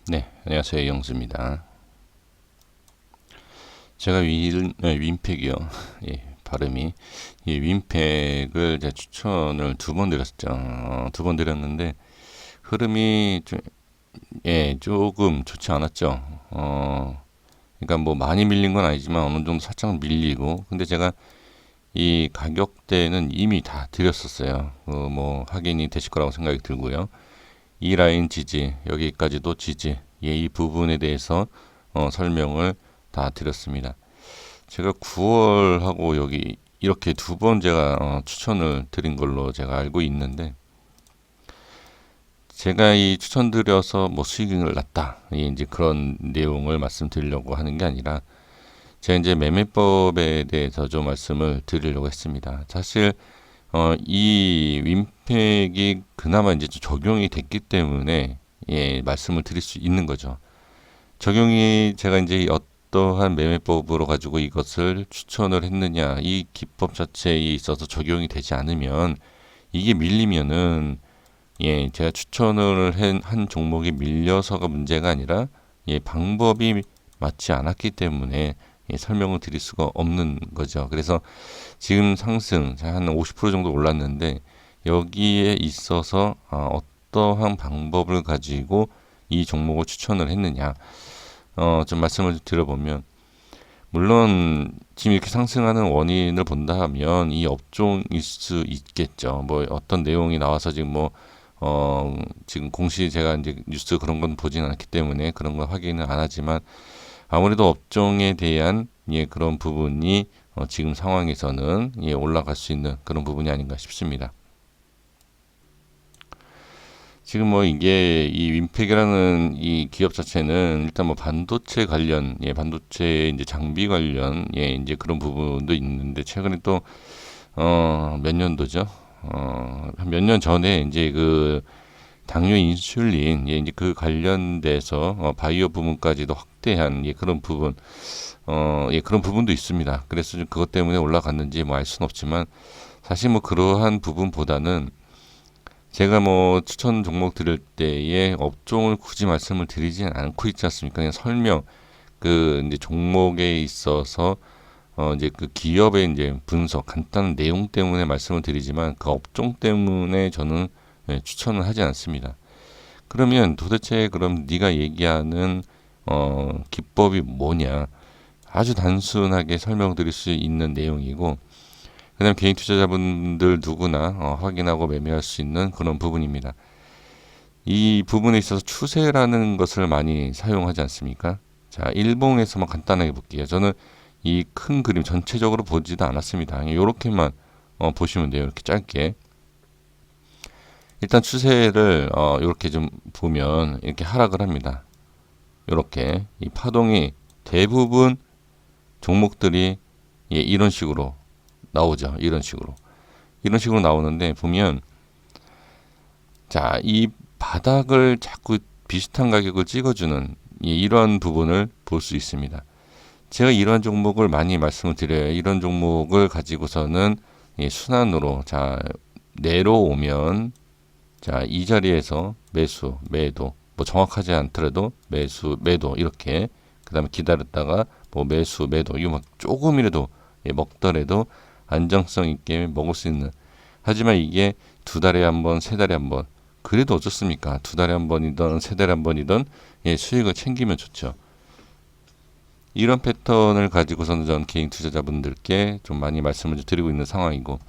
네, 안녕하세요. 이영수입니다. 제가 윈팩이요. 예, 발음이. 이 윈팩을 제가 추천을 두 번 드렸죠. 두 번 드렸는데, 흐름이 조금 좋지 않았죠. 그러니까 뭐 많이 밀린 건 아니지만 어느 정도 살짝 밀리고, 근데 제가 이 가격대는 이미 다 드렸었어요. 뭐 확인이 되실 거라고 생각이 들고요. 이 라인 지지, 여기까지도 지지, 예, 이 부분에 대해서 설명을 다 드렸습니다. 제가 9월하고 여기 이렇게 두 번 제가 추천을 드린 걸로 제가 알고 있는데, 제가 이 추천드려서 뭐 수익을 났다, 예, 이제 그런 내용을 말씀드리려고 하는 게 아니라, 제가 이제 매매법에 대해서 좀 말씀을 드리려고 했습니다. 사실 이 윈팩이 그나마 이제 좀 적용이 됐기 때문에 예, 말씀을 드릴 수 있는 거죠. 적용이 제가 이제 어떠한 매매법으로 가지고 이것을 추천을 했느냐, 이 기법 자체에 있어서 적용이 되지 않으면 이게 밀리면은 예, 제가 추천을 한 종목이 밀려서가 문제가 아니라 예, 방법이 맞지 않았기 때문에 예, 설명을 드릴 수가 없는 거죠. 그래서 지금 상승 한 50% 정도 올랐는데 여기에 있어서 어떠한 방법을 가지고 이 종목을 추천을 했느냐, 좀 말씀을 드려보면, 물론 지금 이렇게 상승하는 원인을 본다 하면 이 업종일 수 있겠죠. 뭐 어떤 내용이 나와서 지금 뭐 지금 공시 제가 이제 뉴스 그런 건 보진 않기 때문에 그런 걸 확인은 안 하지만, 아무래도 업종에 대한 예, 그런 부분이 지금 상황에서는 예, 올라갈 수 있는 그런 부분이 아닌가 싶습니다. 지금 뭐 이게 이 윈팩이라는 이 기업 자체는 일단 뭐 반도체 관련, 예, 반도체 이제 장비 관련, 예, 이제 그런 부분도 있는데, 최근에 또 몇 년도죠? 몇 년 전에 이제 그 당뇨 인슐린, 예, 이제 그 관련돼서 바이오 부문까지도 확대한 예, 그런 부분, 예, 그런 부분도 있습니다. 그래서 좀 그것 때문에 올라갔는지 뭐 알 수는 없지만, 사실 뭐 그러한 부분보다는 제가 뭐 추천 종목 드릴 때에 업종을 굳이 말씀을 드리진 않고 있지 않습니까? 그냥 설명, 그 이제 종목에 있어서 이제 그 기업의 이제 분석, 간단한 내용 때문에 말씀을 드리지만, 그 업종 때문에 저는 예, 추천을 하지 않습니다. 그러면 도대체 그럼 네가 얘기하는 기법이 뭐냐? 아주 단순하게 설명드릴 수 있는 내용이고, 그다음 개인 투자자분들 누구나 확인하고 매매할 수 있는 그런 부분입니다. 이 부분에 있어서 추세라는 것을 많이 사용하지 않습니까? 자, 일봉에서만 간단하게 볼게요. 저는 이 큰 그림 전체적으로 보지도 않았습니다. 이렇게만 보시면 돼요. 이렇게 짧게. 일단 추세를 이렇게 좀 보면 이렇게 하락을 합니다. 이렇게 이 파동이 대부분 종목들이 예, 이런 식으로 나오죠. 이런 식으로 나오는데, 보면 자, 이 바닥을 자꾸 비슷한 가격을 찍어주는 이런 부분을 볼 수 있습니다. 제가 이런 종목을 많이 말씀을 드려요. 이런 종목을 가지고서는 예, 순환으로 자 내려오면, 자, 이 자리에서 매수, 매도, 뭐 정확하지 않더라도 매수, 매도 이렇게, 그다음에 기다렸다가 뭐 매수, 매도, 이거 막 조금이라도 예, 먹더라도 안정성 있게 먹을 수 있는. 하지만 이게 두 달에 한 번, 세 달에 한 번, 그래도 어떻습니까? 두 달에 한 번이든 세 달에 한 번이든 예, 수익을 챙기면 좋죠. 이런 패턴을 가지고서는 전 개인 투자자분들께 좀 많이 말씀을 드리고 있는 상황이고,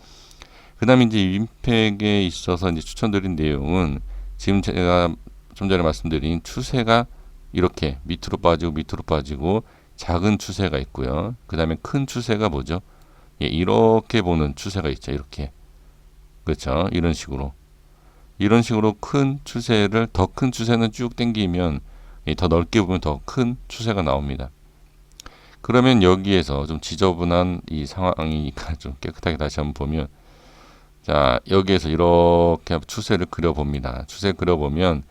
그다음에 이제 윈팩에 있어서 이제 추천드린 내용은, 지금 제가 좀 전에 말씀드린 추세가 이렇게 밑으로 빠지고 작은 추세가 있고요. 그다음에 큰 추세가 뭐죠? 예, 이렇게 보는 추세가 있죠. 이렇게. 그렇죠. 이런 식으로 큰 추세를, 더 큰 추세는 쭉 당기면 예, 더 넓게 보면 더 큰 추세가 나옵니다. 그러면 여기에서 좀 지저분한 이 상황이 좀 깨끗하게 다시 한번 보면, 자, 여기에서 이렇게 추세를 그려봅니다. 추세 그려보면,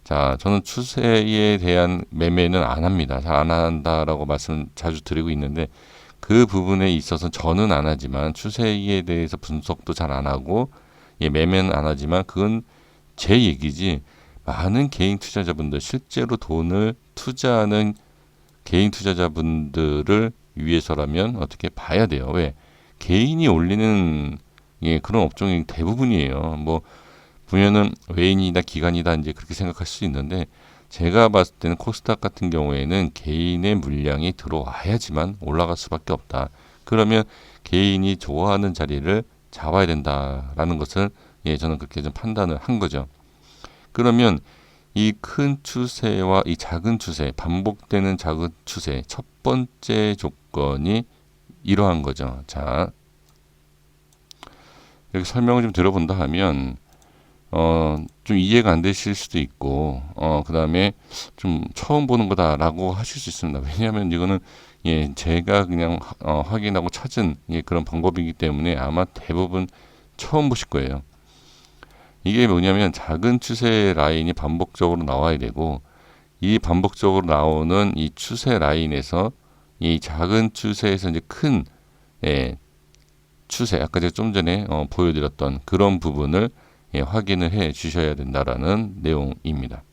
자, 저는 추세에 대한 매매는 안 합니다. 잘 안 한다라고 말씀 자주 드리고 있는데, 그 부분에 있어서 저는 안 하지만, 추세에 대해서 분석도 잘 안 하고, 예, 매매는 안 하지만, 그건 제 얘기지, 많은 개인 투자자분들, 실제로 돈을 투자하는 개인 투자자분들을 위해서라면 어떻게 봐야 돼요. 왜? 개인이 올리는 그런 업종이 대부분이에요. 뭐 보면은 외인이다 기관이다 이제 그렇게 생각할 수 있는데, 제가 봤을 때는 코스닥 같은 경우에는 개인의 물량이 들어와야지만 올라갈 수밖에 없다. 그러면 개인이 좋아하는 자리를 잡아야 된다라는 것을 저는 그렇게 좀 판단을 한 거죠. 그러면 이 큰 추세와 이 작은 추세, 반복되는 작은 추세, 첫 번째 조건이 이러한 거죠. 자, 이렇게 설명을 좀 들어본다 하면 좀 이해가 안 되실 수도 있고, 그 다음에 좀 처음 보는 거다라고 하실 수 있습니다. 왜냐하면 이거는 제가 그냥 확인하고 찾은 그런 방법이기 때문에 아마 대부분 처음 보실 거예요. 이게 뭐냐면 작은 추세 라인이 반복적으로 나와야 되고, 이 반복적으로 나오는 이 추세 라인에서 이 작은 추세에서 이제 큰 추세, 아까 제가 좀 전에 보여드렸던 그런 부분을 확인을 해 주셔야 된다라는 내용입니다.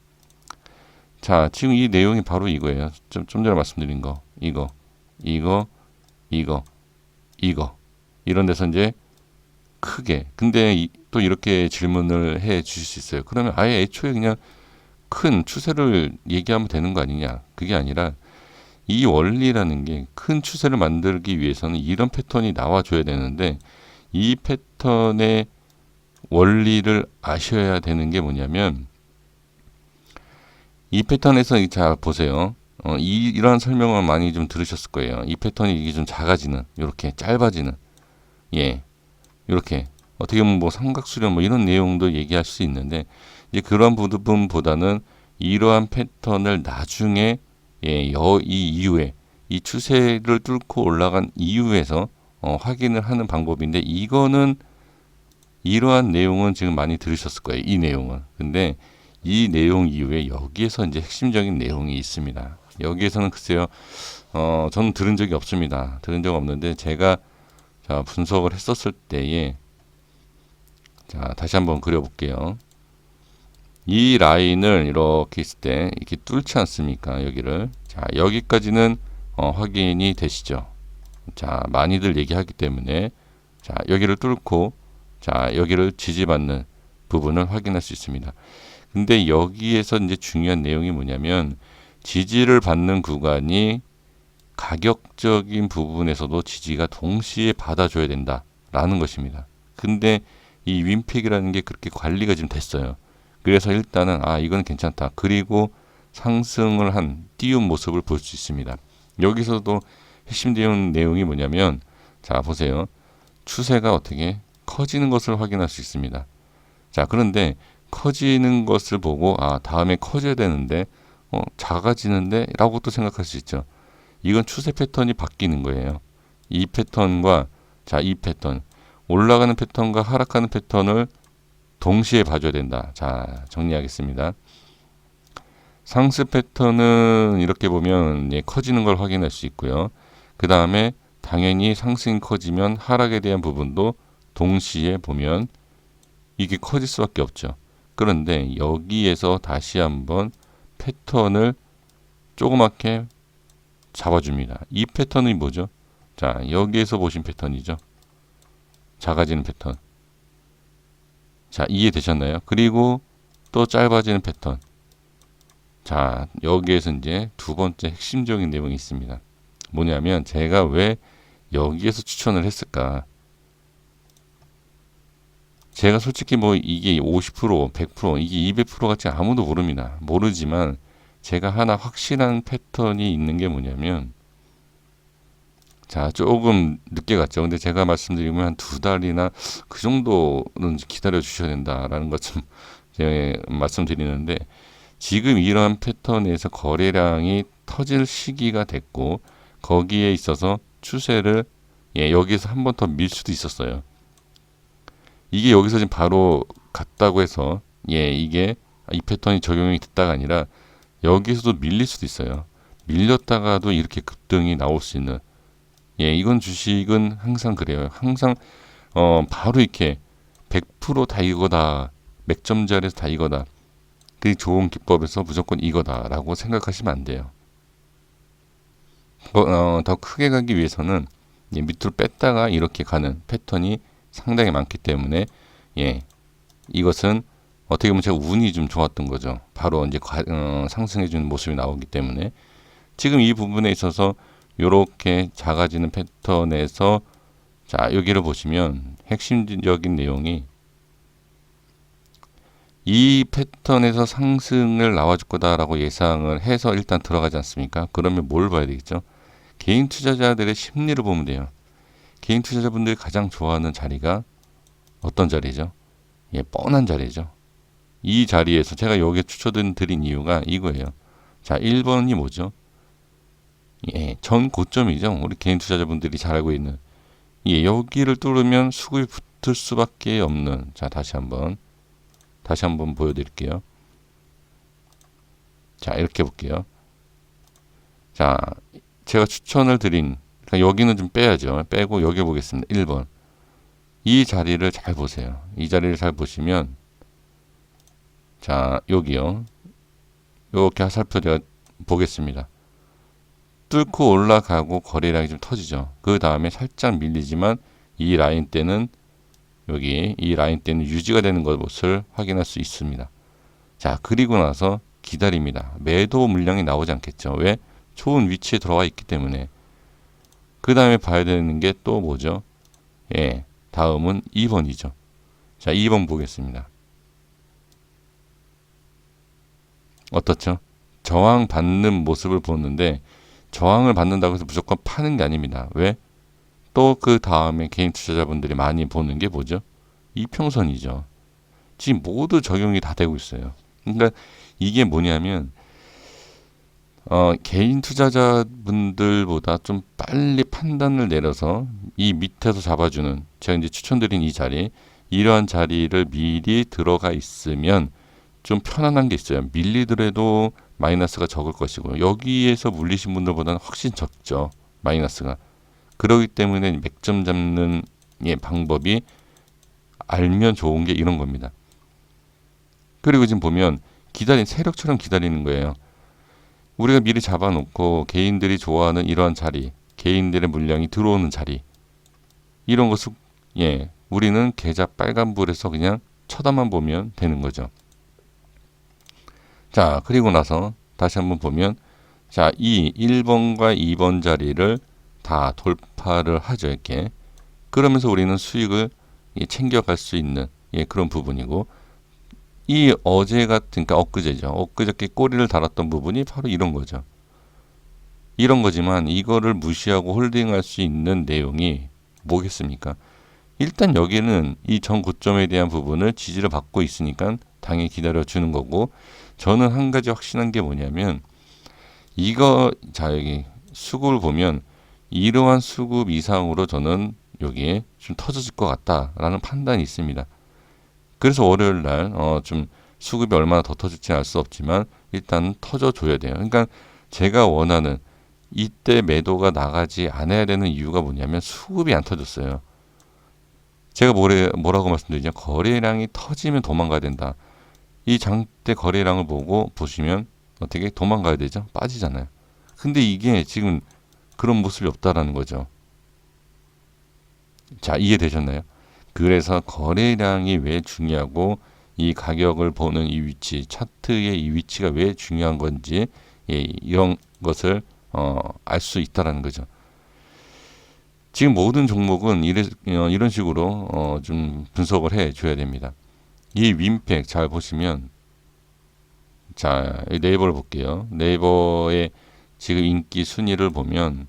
자, 지금 이 내용이 바로 이거예요. 좀 전에 말씀드린 거, 이거, 이거 이런 데서 이제 크게. 근데 또 이렇게 질문을 해 주실 수 있어요. 그러면 아예 애초에 그냥 큰 추세를 얘기하면 되는 거 아니냐? 그게 아니라 이 원리라는 게 큰 추세를 만들기 위해서는 이런 패턴이 나와줘야 되는데, 이 패턴의 원리를 아셔야 되는 게 뭐냐면, 이 패턴에서 자 보세요. 이러한 설명을 많이 좀 들으셨을 거예요. 이 패턴이 이게 좀 작아지는, 이렇게 짧아지는, 이렇게 어떻게 보면 뭐 삼각수렴 뭐 이런 내용도 얘기할 수 있는데, 이제 그런 부분보다는 이러한 패턴을 나중에 이 이후에 이 추세를 뚫고 올라간 이후에서 확인을 하는 방법인데, 이거는 이러한 내용은 지금 많이 들으셨을 거예요. 이 내용은. 근데 이 내용 이후에 여기에서 이제 핵심적인 내용이 있습니다. 여기에서는 글쎄요, 저는 들은 적이 없습니다. 들은 적 없는데 제가 자 분석을 했었을 때에, 자 다시 한번 그려볼게요. 이 라인을 이렇게 있을 때 이렇게 뚫지 않습니까? 여기를. 자 여기까지는 확인이 되시죠? 자 많이들 얘기하기 때문에 자 여기를 뚫고 자 여기를 지지받는 부분을 확인할 수 있습니다. 근데 여기에서 이제 중요한 내용이 뭐냐면, 지지를 받는 구간이 가격적인 부분에서도 지지가 동시에 받아줘야 된다라는 것입니다. 근데 이 윈팩이라는 게 그렇게 관리가 좀 됐어요. 그래서 일단은 이건 괜찮다. 그리고 상승을 한 띄운 모습을 볼 수 있습니다. 여기서도 핵심되는 내용이 뭐냐면, 자 보세요. 추세가 어떻게 커지는 것을 확인할 수 있습니다. 자 그런데 커지는 것을 보고 다음에 커져야 되는데 작아지는데 라고 또 생각할 수 있죠. 이건 추세 패턴이 바뀌는 거예요. 이 패턴과 이 패턴, 올라가는 패턴과 하락하는 패턴을 동시에 봐줘야 된다. 자 정리하겠습니다. 상승 패턴은 이렇게 보면 커지는 걸 확인할 수 있고요. 그 다음에 당연히 상승이 커지면 하락에 대한 부분도 동시에 보면 이게 커질 수밖에 없죠. 그런데 여기에서 다시 한번 패턴을 조그맣게 잡아줍니다. 이 패턴이 뭐죠? 자 여기에서 보신 패턴이죠. 작아지는 패턴. 자 이해되셨나요? 그리고 또 짧아지는 패턴. 자 여기에서 이제 두 번째 핵심적인 내용이 있습니다. 뭐냐면 제가 왜 여기에서 추천을 했을까? 제가 솔직히 뭐 이게 50%, 100%, 이게 200% 같이 아무도 모릅니다. 모르지만 제가 하나 확실한 패턴이 있는 게 뭐냐면, 자 조금 늦게 갔죠. 근데 제가 말씀드리면 한 2달이나 그 정도는 기다려 주셔야 된다라는 것 좀 제가 말씀드리는데, 지금 이러한 패턴에서 거래량이 터질 시기가 됐고, 거기에 있어서 추세를 여기에서 한 번 더 밀 수도 있었어요. 이게 여기서 지금 바로 갔다고 해서 이게 이 패턴이 적용이 됐다가 아니라 여기서도 밀릴 수도 있어요. 밀렸다가도 이렇게 급등이 나올 수 있는, 이건 주식은 항상 그래요. 항상 바로 이렇게 100% 다 이거다, 맥점 자리에서 다 이거다, 그 좋은 기법에서 무조건 이거다라고 생각하시면 안 돼요. 더 크게 가기 위해서는 밑으로 뺐다가 이렇게 가는 패턴이 상당히 많기 때문에 이것은 어떻게 보면 제가 운이 좀 좋았던 거죠. 바로 이제 상승해주는 모습이 나오기 때문에 지금 이 부분에 있어서 이렇게 작아지는 패턴에서 자 여기를 보시면 핵심적인 내용이 이 패턴에서 상승을 나와줄 거다라고 예상을 해서 일단 들어가지 않습니까? 그러면 뭘 봐야 되겠죠? 개인 투자자들의 심리를 보면 돼요. 개인 투자자분들이 가장 좋아하는 자리가 어떤 자리죠? 뻔한 자리죠. 이 자리에서 제가 여기에 추천드린 이유가 이거예요. 자, 1번이 뭐죠? 전 고점이죠. 우리 개인 투자자분들이 잘 알고 있는. 여기를 뚫으면 수급이 붙을 수밖에 없는. 자, 다시 한번 보여드릴게요. 자, 이렇게 볼게요. 자, 제가 추천을 드린, 그러니까 여기는 좀 빼야죠. 빼고 여기 보겠습니다. 1번. 이 자리를 잘 보세요. 이 자리를 잘 보시면, 자, 여기요. 이렇게 살펴보겠습니다. 뚫고 올라가고 거래량이 좀 터지죠. 그 다음에 살짝 밀리지만 이 라인 때는 이 라인 때는 유지가 되는 것을 확인할 수 있습니다. 자, 그리고 나서 기다립니다. 매도 물량이 나오지 않겠죠. 왜? 좋은 위치에 들어와 있기 때문에. 그 다음에 봐야 되는 게 또 뭐죠? 다음은 2번이죠. 자, 2번 보겠습니다. 어떻죠? 저항 받는 모습을 보는데 저항을 받는다고 해서 무조건 파는 게 아닙니다. 왜? 또 그 다음에 개인 투자자분들이 많이 보는 게 뭐죠? 이평선이죠. 지금 모두 적용이 다 되고 있어요. 그러니까 이게 뭐냐면 개인 투자자분들보다 좀 빨리 판단을 내려서 이 밑에서 잡아주는 제가 이제 추천드린 이 자리 이러한 자리를 미리 들어가 있으면 좀 편안한 게 있어요. 밀리더라도 마이너스가 적을 것이고요. 여기에서 물리신 분들보다는 훨씬 적죠. 마이너스가. 그러기 때문에 맥점 잡는 방법이 알면 좋은 게 이런 겁니다. 그리고 지금 보면 세력처럼 기다리는 거예요. 우리가 미리 잡아놓고 개인들이 좋아하는 이러한 자리, 개인들의 물량이 들어오는 자리 이런 것을 우리는 계좌 빨간불에서 그냥 쳐다만 보면 되는 거죠. 자, 그리고 나서 다시 한번 보면 자, 이 1번과 2번 자리를 다 돌파를 하죠. 이렇게. 그러면서 우리는 수익을 챙겨갈 수 있는 그런 부분이고 이 어제 같은 그러니까 엊그저께 꼬리를 달았던 부분이 바로 이런 거죠. 이런 거지만 이거를 무시하고 홀딩할 수 있는 내용이 뭐겠습니까? 일단 여기는 이 전 고점에 대한 부분을 지지를 받고 있으니까 당연히 기다려주는 거고 저는 한 가지 확신한 게 뭐냐면 여기 수급을 보면 이러한 수급 이상으로 저는 여기에 좀 터져질 것 같다라는 판단이 있습니다. 그래서 월요일 날 좀 수급이 얼마나 더 터질지는 알 수 없지만 일단 터져줘야 돼요. 그러니까 제가 원하는 이때 매도가 나가지 않아야 되는 이유가 뭐냐면 수급이 안 터졌어요. 제가 뭐라고 말씀드리냐 거래량이 터지면 도망가야 된다. 이 장대 거래량을 보시면 어떻게 도망가야 되죠? 빠지잖아요. 근데 이게 지금 그런 모습이 없다라는 거죠. 자, 이해되셨나요? 그래서 거래량이 왜 중요하고 이 가격을 보는 이 위치, 차트의 이 위치가 왜 중요한 건지 이런 것을 알 수 있다라는 거죠. 지금 모든 종목은 이런 식으로 좀 분석을 해 줘야 됩니다. 이 윈팩 잘 보시면 자, 네이버를 볼게요. 네이버의 지금 인기 순위를 보면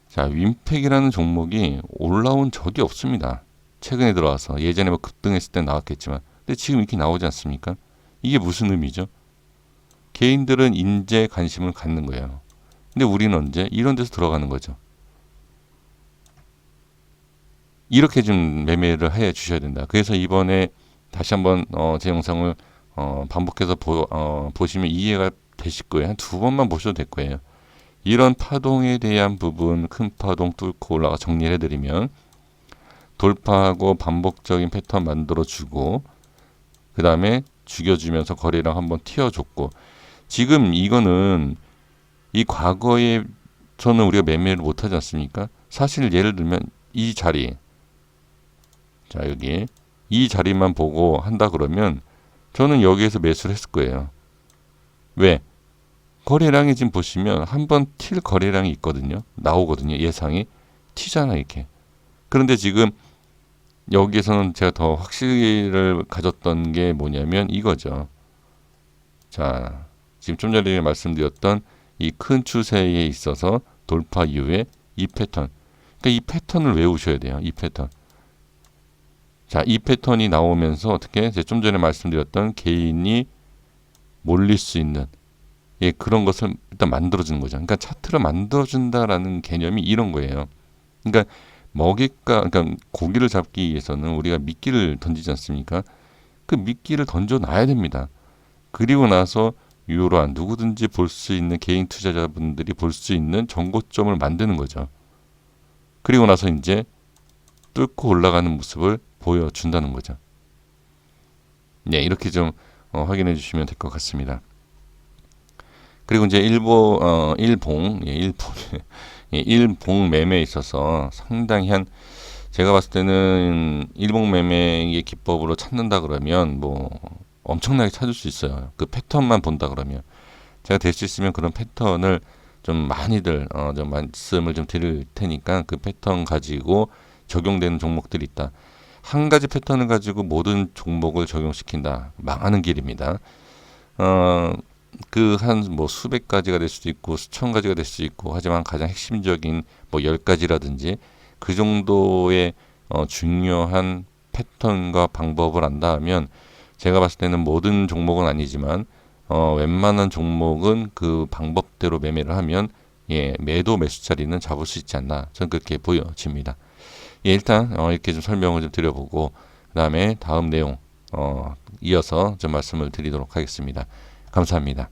자, 윈팩이라는 종목이 올라온 적이 없습니다. 최근에 들어와서 예전에 뭐 급등했을 때 나왔겠지만 근데 지금 이렇게 나오지 않습니까? 이게 무슨 의미죠? 개인들은 인재 관심을 갖는 거예요. 근데 우리는 언제? 이런 데서 들어가는 거죠. 이렇게 좀 매매를 해 주셔야 된다. 그래서 이번에 다시 한번 제 영상을 반복해서 보시면 이해가 되실 거예요. 한 2번만 보셔도 될 거예요. 이런 파동에 대한 부분 큰 파동 뚫고 올라가 정리를 해드리면 돌파하고 반복적인 패턴 만들어주고 그 다음에 죽여주면서 거래량 한번 튀어줬고, 지금 이거는 이 과거에 저는 우리가 매매를 못하지 않습니까? 사실 예를 들면 이 자리, 자 여기 이 자리만 보고 한다 그러면 저는 여기에서 매수를 했을 거예요. 왜? 거래량이 지금 보시면 한번 튈 거래량이 있거든요. 나오거든요. 예상이 튀잖아 이렇게. 그런데 지금 여기에서는 제가 더 확신을 가졌던 게 뭐냐면 이거죠. 자, 지금 좀 전에 말씀드렸던 이 큰 추세에 있어서 돌파 이후에 이 패턴. 그러니까 이 패턴을 외우셔야 돼요. 이 패턴. 자, 이 패턴이 나오면서 어떻게 제가 좀 전에 말씀드렸던 개인이 몰릴 수 있는 예, 그런 것을 일단 만들어주는 거죠. 그러니까 차트를 만들어준다라는 개념이 이런 거예요. 그러니까 먹잇감, 그러니까 고기를 잡기 위해서는 우리가 미끼를 던지지 않습니까? 그 미끼를 던져놔야 됩니다. 그리고 나서 이러한 누구든지 볼 수 있는 개인 투자자분들이 볼 수 있는 정고점을 만드는 거죠. 그리고 나서 이제 뚫고 올라가는 모습을 보여준다는 거죠. 네, 이렇게 좀 확인해 주시면 될 것 같습니다. 그리고 이제 일봉, 예, 일봉 매매에 있어서 상당히 제가 봤을 때는 일봉 매매의 기법으로 찾는다 그러면 뭐 엄청나게 찾을 수 있어요. 그 패턴만 본다 그러면 제가 될 수 있으면 그런 패턴을 좀 많이들 좀 말씀을 좀 드릴 테니까 그 패턴 가지고 적용되는 종목들이 있다. 한 가지 패턴을 가지고 모든 종목을 적용시킨다. 망하는 길입니다. 그 한 뭐 수백 가지가 될 수도 있고 수천 가지가 될 수도 있고 하지만 가장 핵심적인 뭐 10가지라든지 그 정도의 중요한 패턴과 방법을 안다 하면 제가 봤을 때는 모든 종목은 아니지만 웬만한 종목은 그 방법대로 매매를 하면 예, 매도 매수 자리는 잡을 수 있지 않나 저는 그렇게 보여집니다. 예, 일단 이렇게 좀 설명을 좀 드려보고 그 다음에 다음 내용 이어서 좀 말씀을 드리도록 하겠습니다. 감사합니다.